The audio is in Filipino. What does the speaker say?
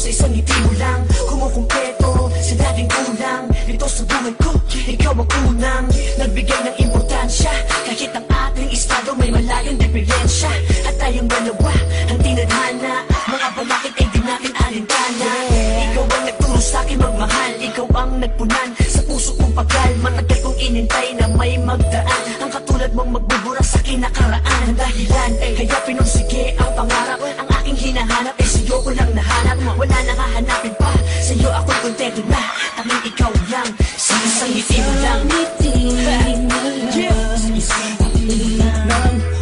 sa isang ngiti mo lang. Kumukumpleto sa dating kulang. Dito sa buhay ko, ikaw ang unang nagbigay ng importansya. Kahit ang ating estado may malayong diferensya. At tayong dalawa ang tinadhana. Mga balakid ay di natin alintana. Ikaw ang nagturo sa'kin magmahal. Ikaw ang nagpunan sa puso kong pagal. Matagal kong inintay na may magdaan. Ang katulad mong magbubura sa kinakaraan. Ang dahilan kaya pinursige ang pangarap. Ang aking hinahanap ay sa'yo ko lang nahanap. Wala nang hahanapin pa, sa'yo ako'y kontento na. Tanging ikaw lang, sa isang ngiti mo lang. Sa isang ngiti mo lang.